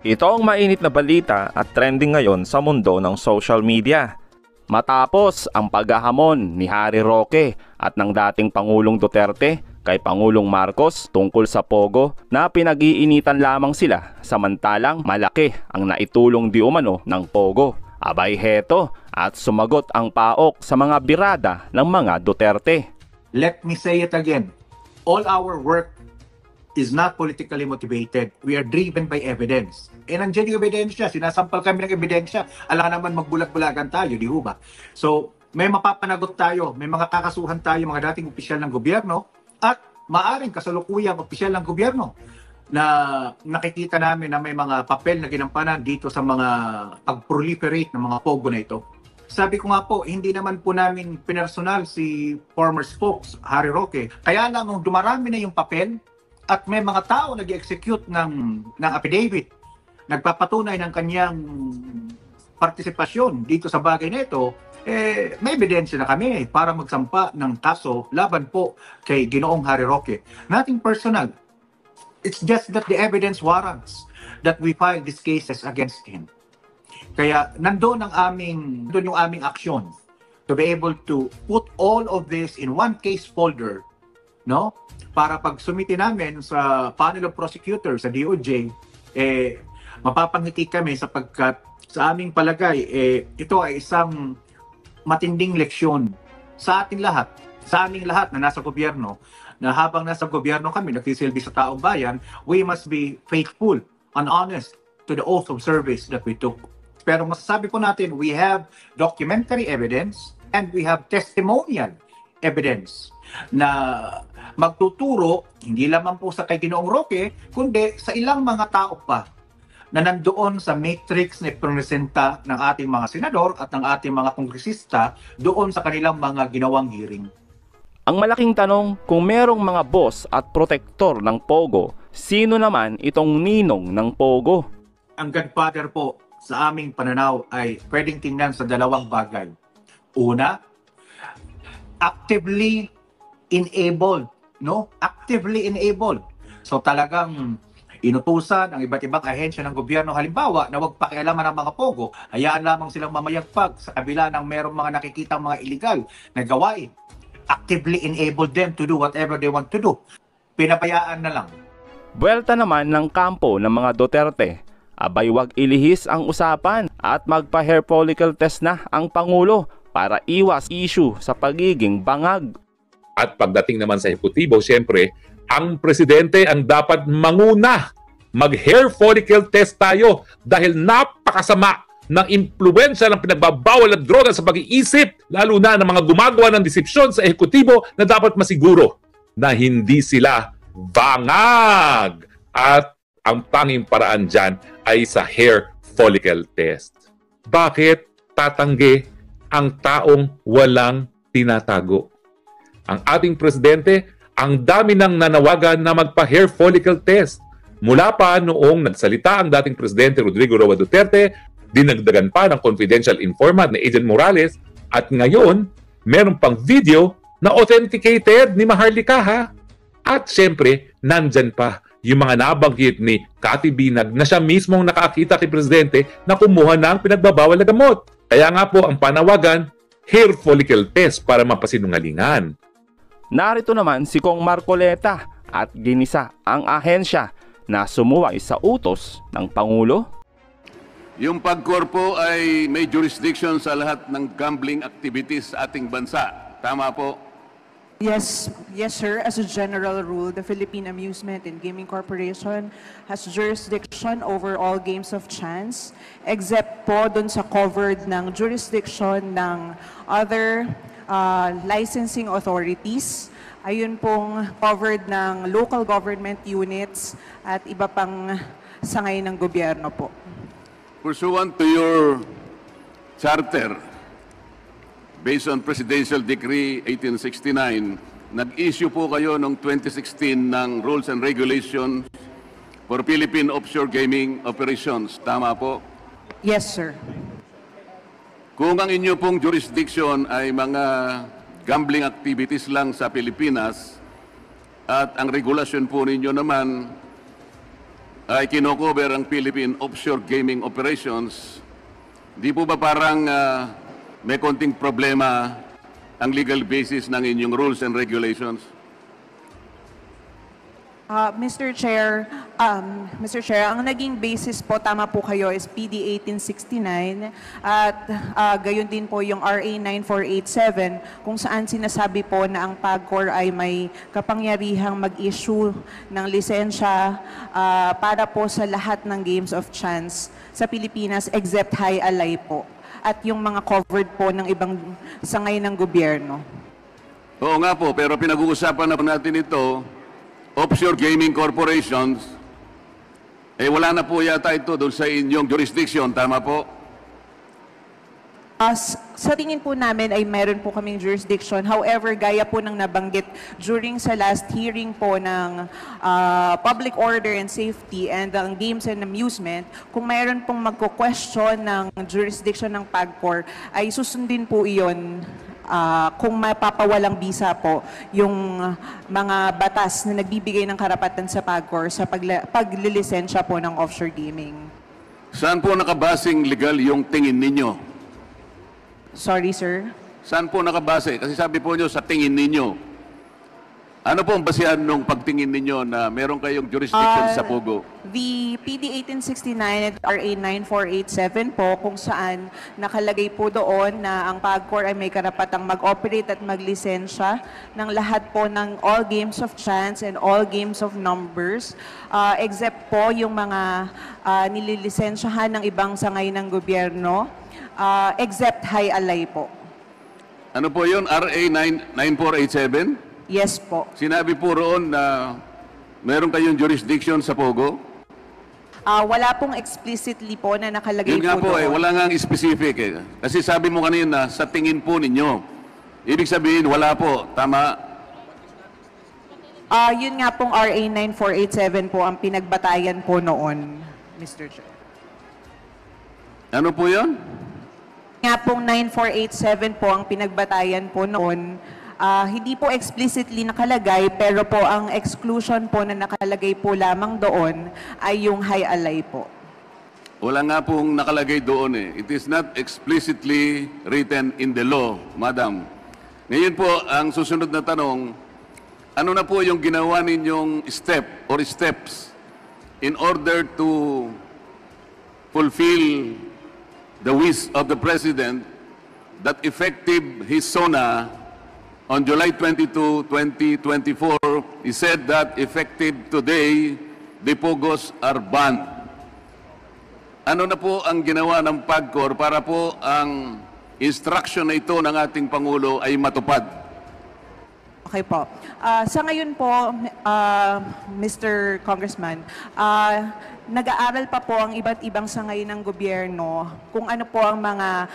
Ito ang mainit na balita at trending ngayon sa mundo ng social media. Matapos ang paghahamon ni Harry Roque at ng dating Pangulong Duterte kay Pangulong Marcos tungkol sa Pogo na pinag-iinitan lamang sila samantalang malaki ang naitulong di umano ng Pogo. Abay heto at sumagot ang PAOK sa mga birada ng mga Duterte. Let me say it again. All our work is not politically motivated. We are driven by evidence. Nandiyan yung ebidensya. Sinasampal kami ng ebidensya. Alam naman magbulag-bulagan tayo, di ba? So, may mapapanagot tayo. May mga kakasuhan tayo, mga dating opisyal ng gobyerno at maaring kasalukuyang opisyal ng gobyerno na nakikita namin na may mga papel na ginampanan dito sa mga pag-proliferate ng mga pogo na ito. Sabi ko nga po, hindi naman po namin pinersonal si former spokes, Harry Roque. Kaya lang nung dumarami na yung papel, at may mga tao nag-execute ng affidavit, nagpapatunay ng kanyang partisipasyon dito sa bagay na ito, may ebidensya na kami para magsampa ng kaso laban po kay Ginoong Harry Roque. Nothing personal. It's just that the evidence warrants that we file these cases against him. Kaya nandoon yung aming aksyon to be able to put all of this in one case folder, no? Para pag sumiti namin sa panel of prosecutors sa DOJ, mapapangiti kami sapagkat sa aming palagay, ito ay isang matinding leksyon sa ating lahat, sa aming lahat na nasa gobyerno, na habang nasa gobyerno kami, nagsisilbi sa taong bayan, we must be faithful and honest to the oath of service that we took. Pero masasabi po natin, we have documentary evidence and we have testimonial evidence na magtuturo, hindi lamang po sa kay Ginoong Roque, kundi sa ilang mga tao pa na nandoon sa matrix na ipresenta ng ating mga senador at ng ating mga kongresista doon sa kanilang mga ginawang hearing. Ang malaking tanong, kung merong mga boss at protektor ng Pogo, sino naman itong ninong ng Pogo? Ang godfather po sa aming pananaw ay pwedeng tingnan sa dalawang bagay. Una, actively enabled, no? Actively enabled. So talagang inutusan ang iba't ibang ahensya ng gobyerno, halimbawa na huwag pakialaman ng mga Pogo, hayaan lamang silang mamayagpag sa kabila ng merong mga nakikitang mga illegal na gawain. Actively enabled them to do whatever they want to do. Pinabayaan na lang. Buwelta naman ng kampo ng mga Duterte. Abay wag ilihis ang usapan at magpa-hair follicle test na ang Pangulo para iwas issue sa pagiging bangag. At pagdating naman sa ehekutibo, siyempre, ang presidente ang dapat manguna. Mag-hair follicle test tayo dahil napakasama ng impluwensya ng pinagbabawal at droga sa pag-iisip, lalo na ng mga gumagawa ng desipsyon sa ehekutibo na dapat masiguro na hindi sila bangag. At ang tanging paraan dyan ay sa hair follicle test. Bakit tatanggi ang taong walang tinatago? Ang ating presidente, ang dami nang nanawagan na magpa-hair follicle test. Mula pa noong nagsalita ang dating presidente Rodrigo Roa Duterte, dinagdagan pa ng confidential informant na Agent Morales, at ngayon, meron pang video na authenticated ni Maharlika, ha? At syempre, nandyan pa yung mga nabanggit ni Cathy Binag na siya mismong nakakita kay presidente na kumuha ng pinagbabawal na gamot. Kaya nga po ang panawagan, hair follicle test para mapasinungalingan. Narito naman si Kong Marcoleta at ginisa ang ahensya na sumuway sa utos ng Pangulo. Yung pagkorpo ay may jurisdiction sa lahat ng gambling activities sa ating bansa. Tama po? Yes, sir. As a general rule, the Philippine Amusement and Gaming Corporation has jurisdiction over all games of chance, except po dun sa covered ng jurisdiction ng other licensing authorities. Ayun pong covered ng local government units at iba pang sangay ng gobyerno po. Pursuant to your charter, based on Presidential Decree 1869, nag-issue po kayo noong 2016 ng Rules and Regulations for Philippine Offshore Gaming Operations. Tama po? Yes, sir. Kung ang inyo pong jurisdiction ay mga gambling activities lang sa Pilipinas at ang regulasyon po ninyo naman ay kinocover ang Philippine offshore gaming operations, di po ba parang may konting problema ang legal basis ng inyong rules and regulations? Mr. Chair, ang naging basis po, tama po kayo, is PD 1869 at gayon din po yung RA 9487 kung saan sinasabi po na ang PAGCOR ay may kapangyarihang mag-issue ng lisensya para po sa lahat ng games of chance sa Pilipinas except high alay po at yung mga covered po ng ibang sangay ng gobyerno. Oo nga po, pero pinag-uusapan na po natin ito, offshore gaming corporations, wala na po yata ito doon sa inyong jurisdiction, tama po? Sa tingin po namin ay meron po kaming jurisdiction. However, gaya po ng nabanggit during sa last hearing po ng Public Order and Safety and ang Games and Amusement, kung mayroon pong magko-question ng jurisdiction ng PAGCOR, ay susundin po iyon kung mapapawalang bisa po yung mga batas na nagbibigay ng karapatan sa PAGCOR sa paglilisensya po ng offshore gaming. Saan po nakabasing legal yung tingin ninyo? Sorry, sir. Saan po nakabase? Kasi sabi po nyo sa tingin ninyo. Ano po ang basihan nung pagtingin ninyo na meron kayong jurisdiction sa Pogo? The PD 1869 at RA 9487 po kung saan nakalagay po doon na ang PAGCOR ay may karapatang mag-operate at maglisensya ng lahat po ng all games of chance and all games of numbers except po yung mga nililisensyahan ng ibang sangay ng gobyerno except high alay po. Ano po yun? RA 9487? Yes po. Sinabi po roon na meron kayong jurisdiction sa Pogo? Wala pong explicitly po na nakalagay Yun nga po doon. wala nga specific eh. Kasi sabi mo kanina, sa tingin po ninyo. Ibig sabihin, wala po. Tama? Yun nga pong RA 9487 po ang pinagbatayan po noon, Mr. Chair. Ano po yun? Nga pong 9487 po ang pinagbatayan po noon. Hindi po explicitly nakalagay, pero po ang exclusion po na nakalagay po lamang doon ay yung high alay po. Wala nga pong nakalagay doon eh. It is not explicitly written in the law, Madam. Ngayon po, ang susunod na tanong, ano na po yung ginawa ninyong step or steps in order to fulfill the wish of the President that effective his SONA on July 22, 2024, he said that effective today, the POGOs are banned. Ano na po ang ginawa ng PAGCOR para po ang instruction na ito ng ating Pangulo ay matupad? Okay po. Sa ngayon po, Mr. Congressman, nag-aaral pa po ang iba't ibang sangay ng gobyerno kung ano po ang mga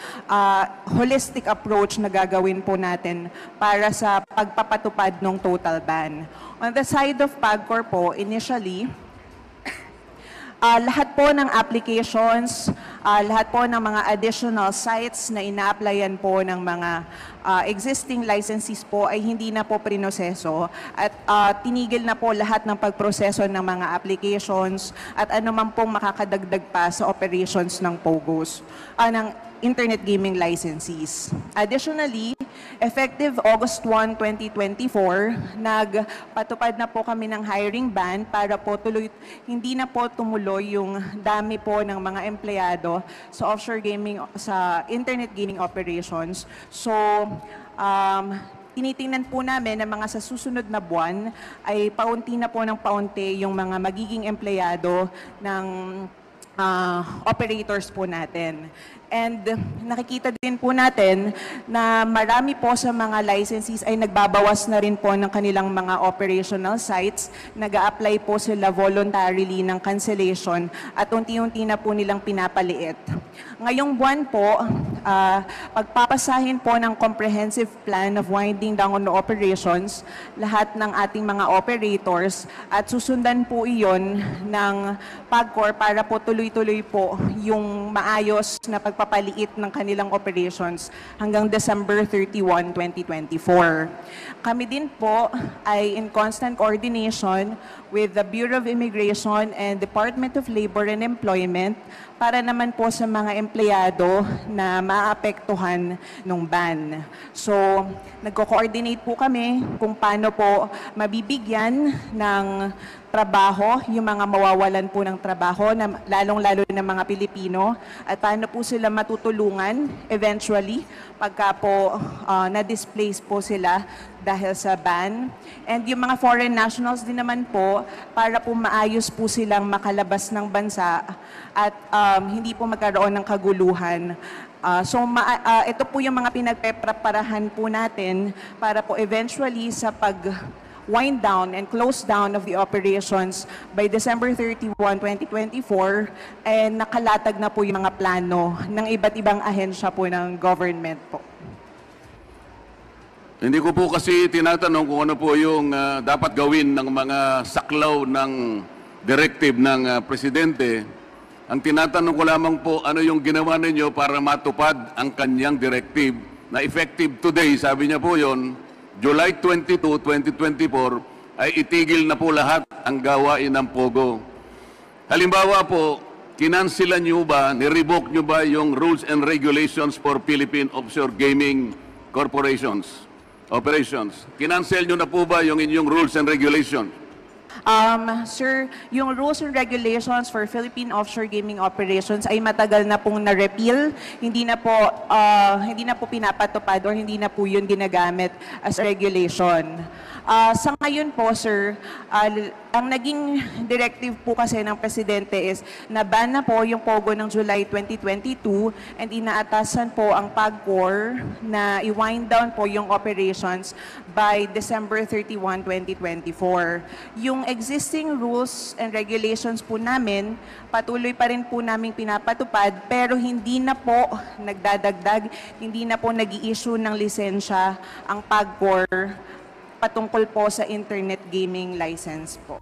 holistic approach na gagawin po natin para sa pagpapatupad ng total ban. On the side of PAGCOR po, initially, lahat po ng applications, lahat po ng mga additional sites na ina-applyan po ng mga existing licensees po ay hindi na po prinoseso at tinigil na po lahat ng pagproseso ng mga applications at anuman pong makakadagdag pa sa operations ng POGOs, ng internet gaming licensees. Additionally, effective August 1, 2024, nagpatupad na po kami ng hiring ban para po hindi na po tumuloy yung dami po ng mga empleyado sa offshore gaming, sa internet gaming operations. So, tinitingnan po namin na mga sa susunod na buwan ay paunti na po ng paunti yung mga magiging empleyado ng operators po natin. And nakikita din po natin na marami po sa mga licensees ay nagbabawas na rin po ng kanilang mga operational sites. Nag-a-apply po sila voluntarily ng cancellation at unti-unti na po nilang pinapaliit. Ngayong buwan po, pagpapasahin po ng comprehensive plan of winding down on operations lahat ng ating mga operators at susundan po iyon ng PAGCOR para po tuloy-tuloy po yung maayos na pagpapaliit ng kanilang operations hanggang December 31, 2024. Kami din po ay in constant coordination with the Bureau of Immigration and Department of Labor and Employment para naman po sa mga empleyado na maapektuhan ng ban. So, nagko-coordinate po kami kung paano po mabibigyan ng trabaho, yung mga mawawalan po ng trabaho, na lalong-lalo ng mga Pilipino, at paano po sila matutulungan eventually pagka po na-displace po sila dahil sa ban. And yung mga foreign nationals din naman po, para po maayos po silang makalabas ng bansa at hindi po magkaroon ng kaguluhan. Ito po yung mga pinagpepreparahan po natin para po eventually sa wind down and close down of the operations by December 31, 2024, and nakalatag na po yung mga plano ng iba't ibang ahensya po ng government po. Hindi ko po kasi tinatanong kung ano po yung dapat gawin ng mga saklaw ng directive ng Presidente. Ang tinatanong ko lamang po, ano yung ginawa ninyo para matupad ang kanyang directive na effective today, sabi niya po yon, July 22, 2024, ay itigil na po lahat ang gawain ng POGO. Halimbawa po, kinansilan nyo ba, nirevoke nyo ba yung rules and regulations for Philippine Offshore Gaming Corporations, operations? Kinansel nyo na po ba yung inyong rules and regulations? Sir, yung rules and regulations for Philippine offshore gaming operations ay matagal na pong na-repeal. Hindi na po pinapatupad or hindi na po yun ginagamit as regulation. Sa ngayon po, sir, ang naging directive po kasi ng Presidente is na-ban na po yung POGO ng July 2022 and inaatasan po ang PAGCOR na i-wind down po yung operations by December 31, 2024. Yung existing rules and regulations po namin, patuloy pa rin po namin pinapatupad pero hindi na po nagdadagdag, hindi na po nag-i-issue ng lisensya ang PAGCOR patungkol po sa internet gaming license po.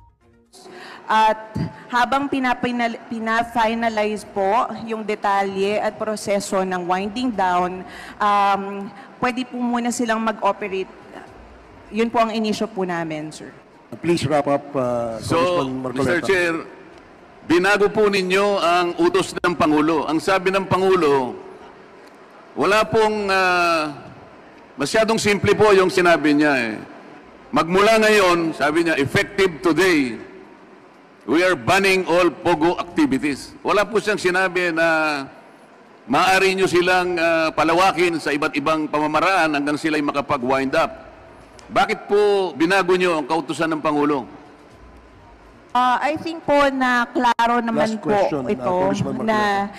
At habang pina-finalize po yung detalye at proseso ng winding down, pwede po muna silang mag-operate. Yun po ang inisyo po namin, sir. Please wrap up, So, Congressman Marcoleta. Mr. Chair, binago po ninyo ang utos ng Pangulo. Ang sabi ng Pangulo, wala pong masyadong simple po yung sinabi niya eh. Magmula ngayon, sabi niya, effective today, we are banning all POGO activities. Wala po siyang sinabi na maaari nyo silang palawakin sa iba't ibang pamamaraan hanggang sila'y makapag-wind up. Bakit po binago nyo ang kautusan ng Pangulo? I think po na klaro naman Last question, po ito Congressman Marcoleta. na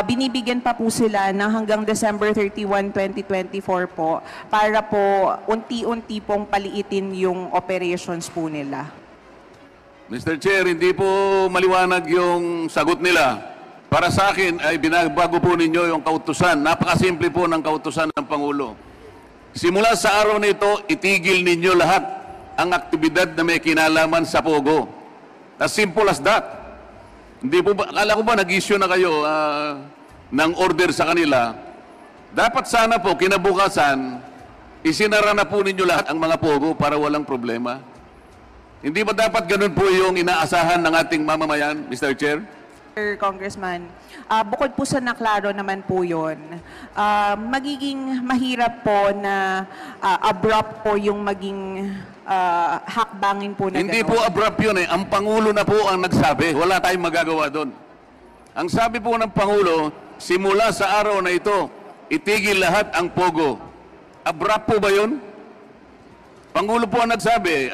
binibigyan pa po sila ng hanggang December 31, 2024 po para po unti-unti pong paliitin yung operations po nila. Mr. Chair, hindi po maliwanag yung sagot nila. Para sa akin ay binabago po ninyo yung kautusan. Napakasimple po ng kautusan ng Pangulo. Simula sa araw na ito, itigil ninyo lahat ang aktibidad na may kinalaman sa POGO. As simple as that. Hindi po ba, akala ko ba nag-issue na kayo ng order sa kanila? Dapat sana po, kinabukasan, isinara na po ninyo lahat ang mga POGO para walang problema. Hindi ba dapat ganun po yung inaasahan ng ating mamamayan, Mr. Chair? Sir Congressman, bukod po sa naklaro naman po yun, magiging mahirap po na abrupt po yung maging hakbangin po na Hindi gano'n. po abrupt yun eh. Ang Pangulo na po ang nagsabi. Wala tayong magagawa doon. Ang sabi po ng Pangulo, simula sa araw na ito, itigil lahat ang POGO. Abrupt po ba yun? Pangulo po ang nagsabi.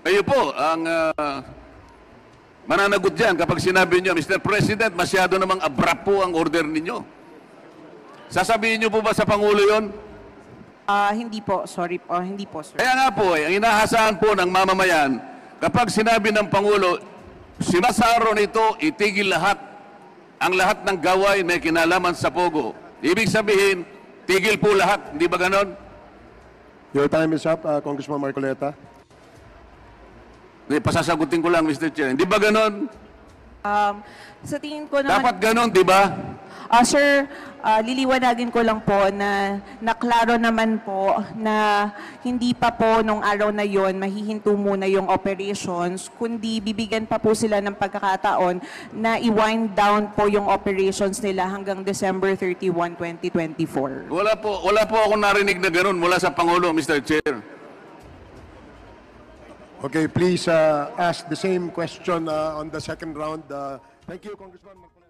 Kayo po ang mananagot dyan kapag sinabi niyo, Mr. President, masyado namang abrupt po ang order ninyo. Sasabihin niyo po ba sa Pangulo yon? Hindi po, sorry po, hindi po, sir. Kaya nga po, ang inaasahan po ng mamamayan, kapag sinabi ng Pangulo, simula sa araw nito, itigil lahat ang lahat ng gaway may kinalaman sa Pogo. Ibig sabihin, tigil po lahat. Hindi ba ganon? Your time is up, Congressman Marcoleta. Pasasagutin ko lang, Mr. Chair. Hindi ba ganon? Sa tingin ko naman... Dapat ganon, di ba? Sir, liliwanagin ko lang po na naklaro naman po na hindi pa po nung araw na yon mahihinto muna yung operations, kundi bibigyan pa po sila ng pagkakataon na i-wind down po yung operations nila hanggang December 31, 2024. Wala po ako narinig na ganon mula sa Pangulo, Mr. Chair. Okay, please ask the same question on the second round. Thank you, Congressman Marcoleta.